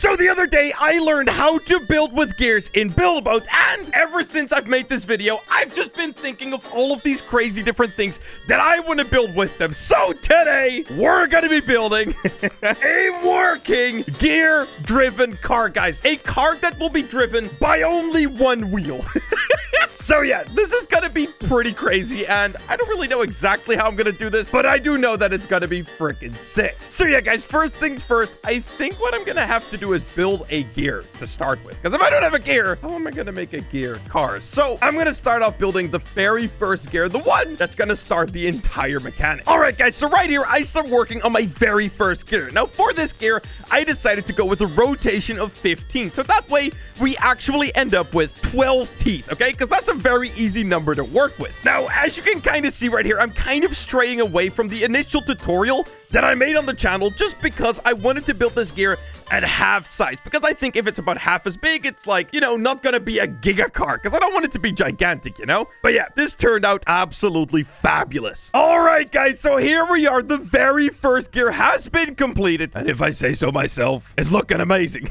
So the other day, I learned how to build with gears in Build-A-Boat, and ever since I've made this video, I've just been thinking of all of these crazy different things that I want to build with them. So today, we're going to be building a working gear-driven car, guys. A car that will be driven by only one wheel. So yeah, this is gonna be pretty crazy, and I don't really know exactly how I'm gonna do this, but I do know that it's gonna be freaking sick. So yeah, guys, first things first, I think what I'm gonna have to do is build a gear to start with, because if I don't have a gear, how am I gonna make a gear car? So I'm gonna start off building the very first gear, the one that's gonna start the entire mechanic. All right, guys, so right here, I start working on my very first gear. Now, for this gear, I decided to go with a rotation of 15, so that way we actually end up with 12 teeth, okay? Because that's a very easy number to work with. Now, as you can kind of see right here, I'm kind of straying away from the initial tutorial that I made on the channel just because I wanted to build this gear at half size, because I think if it's about half as big, it's like, you know, not gonna be a giga car, because I don't want it to be gigantic, you know? But yeah, this turned out absolutely fabulous. All right, guys, so here we are. The very first gear has been completed, and if I say so myself, it's looking amazing.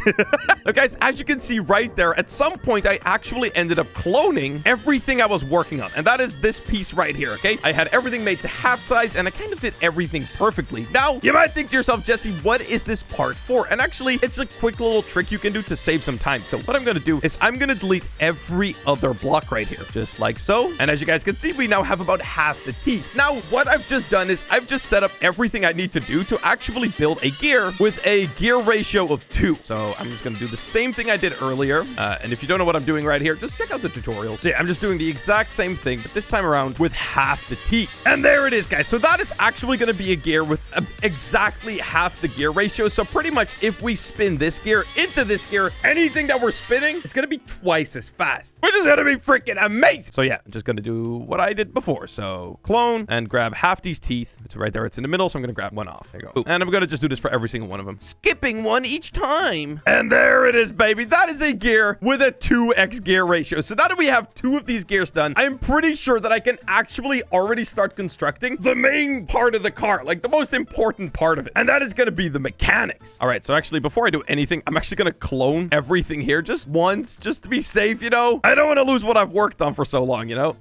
Now, guys, as you can see right there, at some point, I actually ended up cloning everything I was working on, and that is this piece right here, okay? I had everything made to half size, and I kind of did everything perfectly. Now, you might think to yourself, Jesse, what is this part for? And actually, it's a quick little trick you can do to save some time. So what I'm going to do is I'm going to delete every other block right here, just like so. And as you guys can see, we now have about half the teeth. Now, what I've just done is I've just set up everything I need to do to actually build a gear with a gear ratio of 2. So I'm just going to do the same thing I did earlier. And if you don't know what I'm doing right here, just check out the tutorial. So yeah, I'm just doing the exact same thing, but this time around with half the teeth. And there it is, guys. So that is actually going to be a gear with exactly half the gear ratio. So pretty much if we spin this gear into this gear, anything that we're spinning is going to be twice as fast, which is going to be freaking amazing. So yeah, I'm just going to do what I did before. So clone and grab half these teeth. It's right there. It's in the middle. So I'm going to grab one off. There you go. Ooh. And I'm going to just do this for every single one of them, skipping one each time. And there it is, baby. That is a gear with a 2x gear ratio. So now that we have 2 of these gears done, I'm pretty sure that I can actually already start constructing the main part of the car, like the most important part of it, and that is going to be the mechanics. All right, so actually before I do anything, I'm actually going to clone everything here just once, just to be safe, you know. I don't want to lose what I've worked on for so long, you know.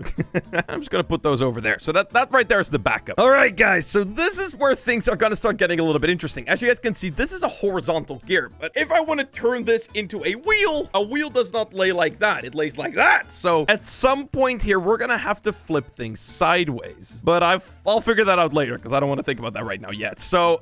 I'm just going to put those over there. So that right there is the backup. All right, guys, so this is where things are going to start getting a little bit interesting. As you guys can see, this is a horizontal gear, but if I want to turn this into a wheel does not lay like that. It lays like that. So at some point here, we're going to have to flip things sideways, but I'll figure that out later because I don't want to think about that right now yet. So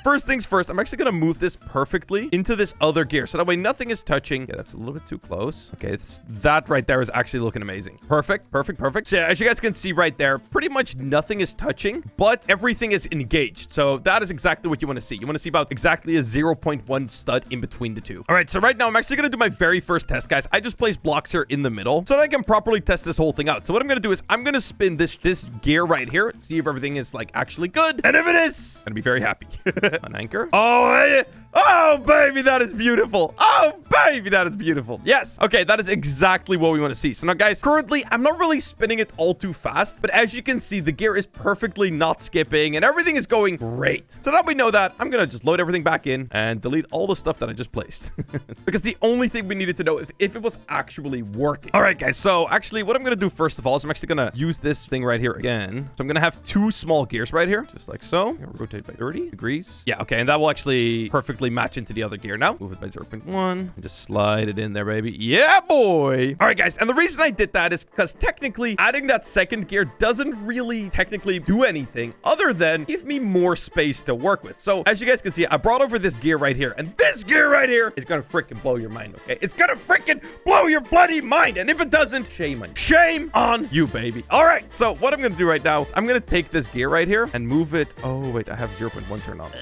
first things first, I'm actually going to move this perfectly into this other gear, so that way nothing is touching. Yeah, that's a little bit too close. Okay, that right there is actually looking amazing. Perfect, perfect, perfect. So yeah, as you guys can see right there, pretty much nothing is touching, but everything is engaged. So that is exactly what you want to see. You want to see about exactly a 0.1 stud in between the two. All right, so right now I'm actually going to do my very first test, guys. I just placed blocks here in the middle so that I can properly test this whole thing out. So what I'm going to do is I'm going to spin this gear right here, see if everything is like actually good. And if it is, I'm going to be very happy. An anchor. Oh, baby, that is beautiful. Oh, baby, that is beautiful. Yes. Okay, that is exactly what we want to see. So now, guys, currently, I'm not really spinning it all too fast, but as you can see, the gear is perfectly not skipping and everything is going great. So that we know that, I'm going to just load everything back in and delete all the stuff that I just placed. Because the only thing we needed to know if it was actually working. All right, guys. So actually, what I'm going to do first of all is I'm actually going to use this thing right here again. So I'm going to have 2 small gears right here, just like so. Rotate by 30 degrees. Yeah, okay. And that will actually perfectly match into the other gear. Now move it by 0.1 and just slide it in there, baby. Yeah, boy. All right, guys, and the reason I did that is because technically adding that second gear doesn't really technically do anything other than give me more space to work with. So as you guys can see, I brought over this gear right here, and this gear right here is gonna freaking blow your mind. Okay, it's gonna freaking blow your bloody mind, and if it doesn't, shame on you, baby. All right, so what I'm gonna do right now, I'm gonna take this gear right here and move it. Oh wait, I have 0.1 turned on.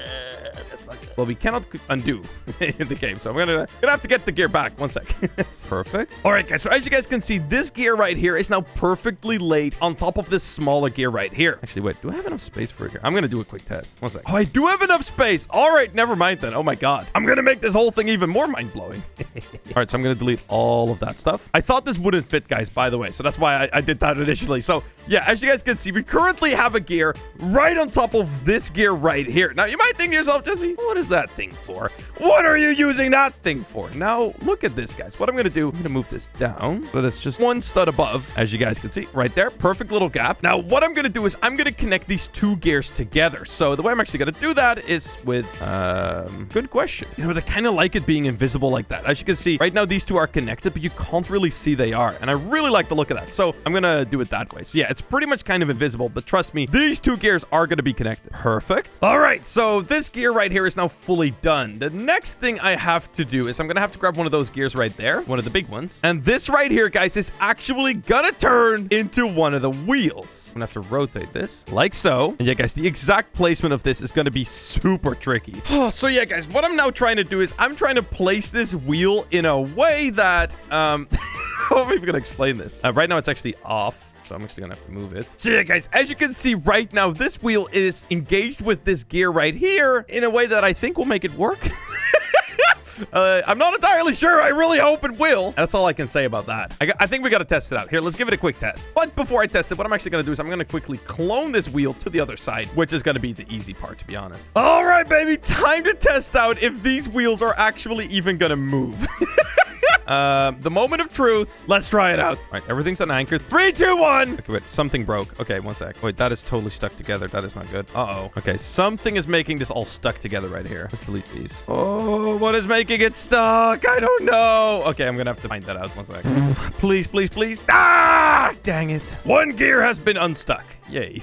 That's not good. Well, we cannot undo in the game, so I'm gonna have to get the gear back. One sec. It's perfect. All right, guys, so as you guys can see, this gear right here is now perfectly laid on top of this smaller gear right here. Actually, wait, do I have enough space for a gear? I'm gonna do a quick test. One sec. Oh, I do have enough space. All right, never mind then. Oh my god, I'm gonna make this whole thing even more mind-blowing. All right, so I'm gonna delete all of that stuff. I thought this wouldn't fit, guys, by the way, so that's why I did that initially. So yeah, as you guys can see, we currently have a gear right on top of this gear right here. Now you might think to yourself, Jesse, what is that thing for? What are you using that thing for? Now, look at this, guys. What I'm going to do, I'm going to move this down so it's just one stud above, as you guys can see right there. Perfect little gap. Now, what I'm going to do is I'm going to connect these two gears together. So the way I'm actually going to do that is with, good question. You know, they kind of like it being invisible like that. As you can see, right now, these two are connected, but you can't really see they are. And I really like the look of that. So I'm going to do it that way. So yeah, it's pretty much kind of invisible, but trust me, these two gears are going to be connected. Perfect. All right. So this gear right here is now fully done. The next thing I have to do is I'm going to have to grab one of those gears right there, one of the big ones. And this right here, guys, is actually going to turn into one of the wheels. I'm going to have to rotate this like so. And yeah, guys, the exact placement of this is going to be super tricky. So yeah, guys, what I'm now trying to do is I'm trying to place this wheel in a way that, how am I even going to explain this? Right now, it's actually off. So I'm actually gonna have to move it. So yeah, guys, as you can see right now, this wheel is engaged with this gear right here in a way that I think will make it work. I'm not entirely sure. I really hope it will. That's all I can say about that. I think we got to test it out. Here, let's give it a quick test. But before I test it, what I'm actually going to do is I'm going to quickly clone this wheel to the other side, which is going to be the easy part, to be honest. All right, baby. Time to test out if these wheels are actually even going to move. The moment of truth. Let's try it out. All right, everything's on anchor. 3, 2, 1. Okay, wait, something broke. Okay, one sec. Wait, that is totally stuck together. That is not good. Uh-oh. Okay, something is making this all stuck together right here. Let's delete these. Oh, what is making it stuck? I don't know. Okay, I'm gonna have to find that out. One sec. Please, please, please. Ah! Dang it. One gear has been unstuck. Yay.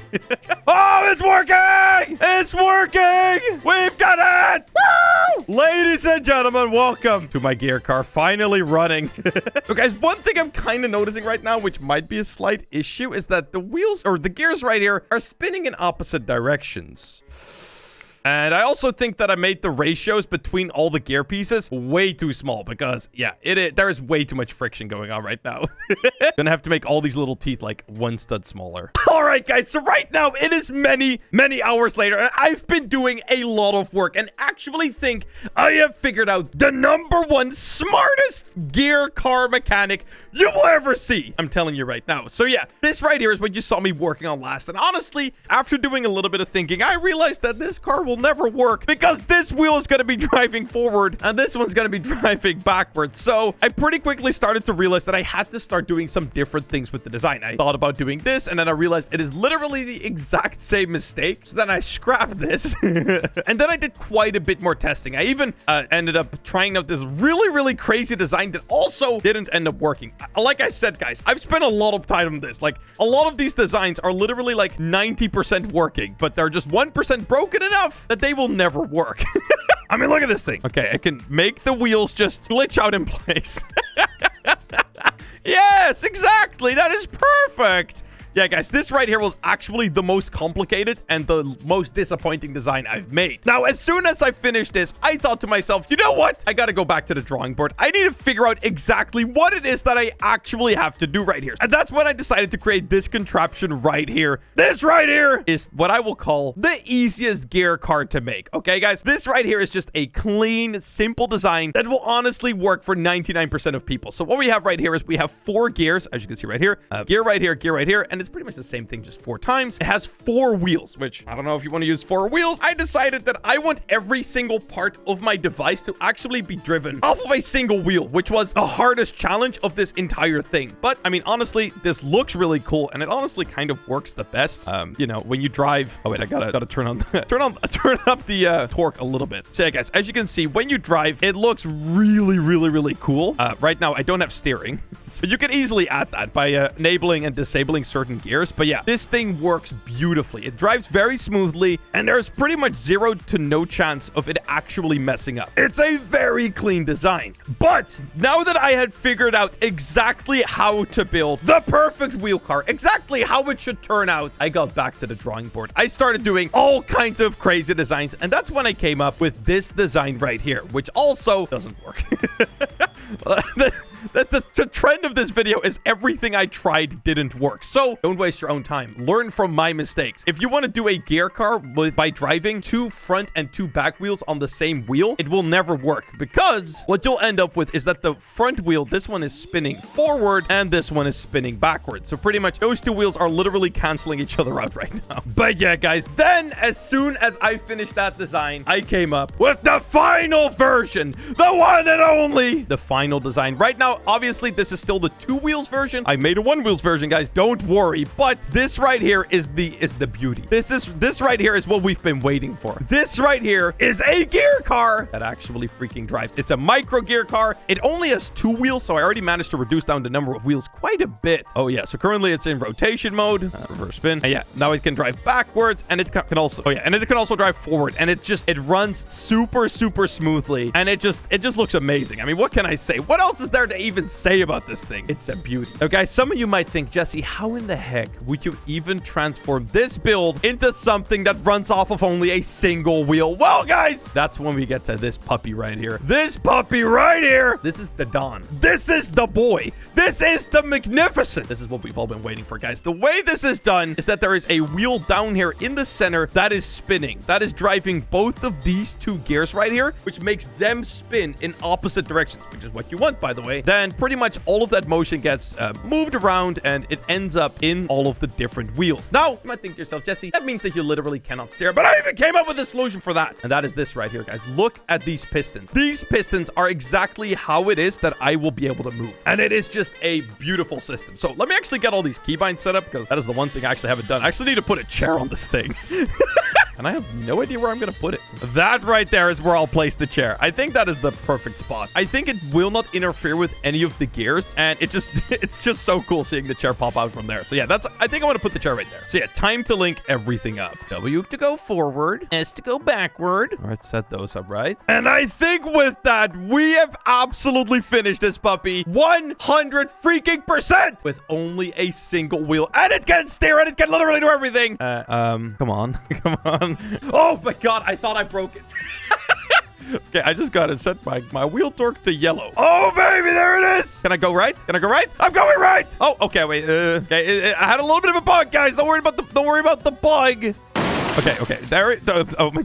Oh, it's working! It's working! We've done it! Woo! Ladies and gentlemen, welcome to my gear car finally running. But guys, one thing I'm kind of noticing right now, which might be a slight issue, is that the wheels or the gears right here are spinning in opposite directions. And I also think that I made the ratios between all the gear pieces way too small because, yeah, there is way too much friction going on right now. Gonna have to make all these little teeth like one stud smaller. All right, guys. So right now it is many, many hours later and I've been doing a lot of work and actually think I have figured out the #1 smartest gear car mechanic you will ever see. I'm telling you right now. So yeah, this right here is what you saw me working on last. And honestly, after doing a little bit of thinking, I realized that this car will never work because this wheel is going to be driving forward and this one's going to be driving backwards. So I pretty quickly started to realize that I had to start doing some different things with the design. I thought about doing this and then I realized it is literally the exact same mistake. So then I scrapped this and then I did quite a bit more testing. I even ended up trying out this really, really crazy design that also didn't end up working. Like I said, guys, I've spent a lot of time on this. Like a lot of these designs are literally like 90% working, but they're just 1% broken enough that they will never work. I mean, look at this thing. Okay, I can make the wheels just glitch out in place. Yes, exactly. That is perfect. Yeah, guys, this right here was actually the most complicated and the most disappointing design I've made. Now, as soon as I finished this, I thought to myself, you know what? I got to go back to the drawing board. I need to figure out exactly what it is that I actually have to do right here. And that's when I decided to create this contraption right here. This right here is what I will call the easiest gear car to make. Okay, guys? This right here is just a clean, simple design that will honestly work for 99% of people. So what we have right here is we have 4 gears, as you can see right here. Gear right here, and it's pretty much the same thing, just 4 times. It has 4 wheels, which I don't know if you want to use 4 wheels. I decided that I want every single part of my device to actually be driven off of a single wheel, which was the hardest challenge of this entire thing. But I mean, honestly, this looks really cool, and it honestly kind of works the best. You know, when you drive. Oh wait, I gotta turn on turn up the torque a little bit. So yeah, guys, as you can see, when you drive, it looks really, really, really cool. Right now, I don't have steering, so you can easily add that by enabling and disabling certain gears. But yeah, this thing works beautifully. It drives very smoothly and there's pretty much 0 to no chance of it actually messing up. It's a very clean design. But now that I had figured out exactly how to build the perfect wheel car, exactly how it should turn out, I got back to the drawing board. I started doing all kinds of crazy designs, and that's when I came up with this design right here, which also doesn't work. The trend of this video is everything I tried didn't work. So don't waste your own time. Learn from my mistakes. If you want to do a gear car by driving 2 front and 2 back wheels on the same wheel, it will never work, because what you'll end up with is that the front wheel, this one is spinning forward and this one is spinning backwards. So pretty much those 2 wheels are literally canceling each other out right now. But yeah, guys, then as soon as I finished that design, I came up with the final version, the one and only, the final design. Right now, obviously, this is still the 2 wheels version. I made a 1 wheels version, guys. Don't worry. But this right here is the beauty. This right here is what we've been waiting for. This right here is a gear car that actually freaking drives. It's a micro gear car. It only has 2 wheels, so I already managed to reduce down the number of wheels quite a bit. Oh yeah, so currently it's in rotation mode, reverse spin. And yeah, now it can drive backwards, and it can also, oh yeah, and it can also drive forward, and it runs super smoothly, and it just looks amazing. I mean, what can I say? What else is there to even say about this thing? It's a beauty. Okay, some of you might think, Jesse, how in the heck would you even transform this build into something that runs off of only a single wheel? Well, guys, that's when we get to this puppy right here. This puppy right here. This is the Don. This is the boy. This is the Magnificent. This is what we've all been waiting for, guys. The way this is done is that there is a wheel down here in the center that is spinning. That is driving both of these 2 gears right here, which makes them spin in opposite directions, which is what you want, by the way. Then pretty much all of that motion gets moved around, and it ends up in all of the different wheels. Now, you might think to yourself, Jesse, that means that you literally cannot steer, but I even came up with a solution for that. And that is this right here, guys. Look at these pistons. These pistons are exactly how it is that I will be able to move. And it is just a beautiful system. So let me actually get all these keybinds set up, because that is the one thing I actually haven't done. I actually need to put a chair on this thing. And I have no idea where I'm going to put it. That right there is where I'll place the chair. I think that is the perfect spot. I think it will not interfere with any of the gears. And it's just so cool seeing the chair pop out from there. So yeah, I think I want to put the chair right there. So yeah, time to link everything up. W to go forward, S to go backward. All right, set those up right. And I think with that, we have absolutely finished this puppy 100 freaking % with only a single wheel. And it can steer, and it can literally do everything. Come on. Come on. Oh my god, I thought I broke it. Okay, I just got to set my wheel torque to yellow. Oh, baby, there it is. Can I go right? Can I go right? I'm going right. Oh, okay, wait. Okay, I had a little bit of a bug, guys. Don't worry about the bug. Okay, there it. Oh my.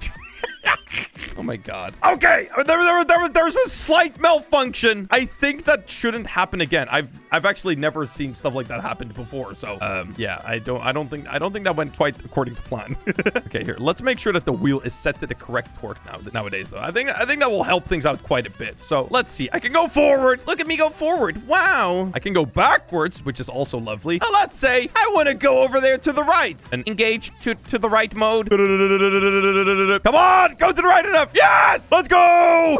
Oh my god. Okay, there was a slight malfunction. I think that shouldn't happen again. I've actually never seen stuff like that happen before. So yeah, I don't think that went quite according to plan. Okay, here, let's make sure that the wheel is set to the correct torque nowadays though. I think that will help things out quite a bit. So let's see. I can go forward. Look at me go forward. Wow. I can go backwards, which is also lovely. Now let's say I want to go over there to the right and engage to the right mode. Come on, go to the right enough. Yes! Let's go!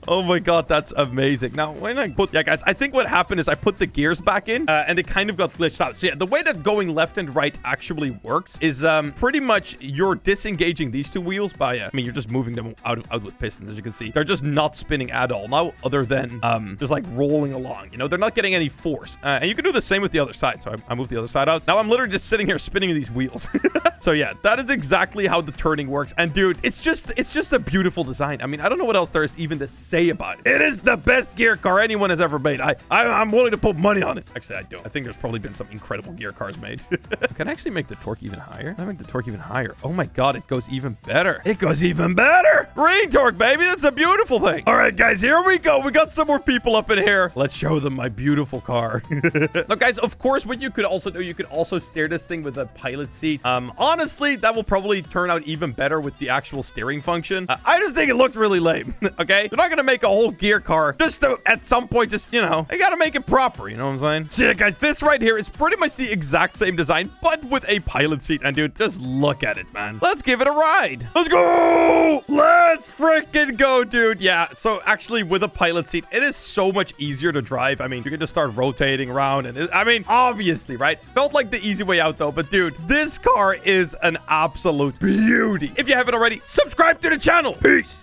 Oh my god, that's amazing. Now, when I put... Yeah, guys, I think what happened is I put the gears back in, and they kind of got glitched out. So yeah, the way that going left and right actually works is pretty much you're disengaging these 2 wheels by... I mean, you're just moving them out with pistons, as you can see. They're just not spinning at all now, other than just like rolling along. You know, they're not getting any force. And you can do the same with the other side. So I moved the other side out. Now I'm literally just sitting here spinning these wheels. So yeah, that is exactly how the turning works. And dude, it's just a beautiful design. I mean, I don't know what else there is even to say about it. It is the best gear car anyone has ever made. I'm willing to put money on it. Actually, I don't. I think there's probably been some incredible gear cars made. Can I actually make the torque even higher? Can I make the torque even higher? Oh my god, it goes even better. It goes even better. Green torque, baby. That's a beautiful thing. All right, guys, here we go. We got some more people up in here. Let's show them my beautiful car. Now, guys, of course, what you could also do, you could also steer this thing with a pilot seat. Honestly, that will probably turn out even better with the actual steering function. I just think it looked really lame. Okay, they're not gonna make a whole gear car just to, at some point, just, you know, they gotta make it proper, you know what I'm saying? So yeah, guys, this right here is pretty much the exact same design, but with a pilot seat. And dude, just look at it, man. Let's give it a ride. Let's go. Let's freaking go, dude. Yeah, so actually with a pilot seat, it is so much easier to drive. I mean, you can just start rotating around, and I mean, obviously, right? Felt like the easy way out though, but dude, this car is an absolute beauty. If you haven't already, subscribe to the channel. Peace.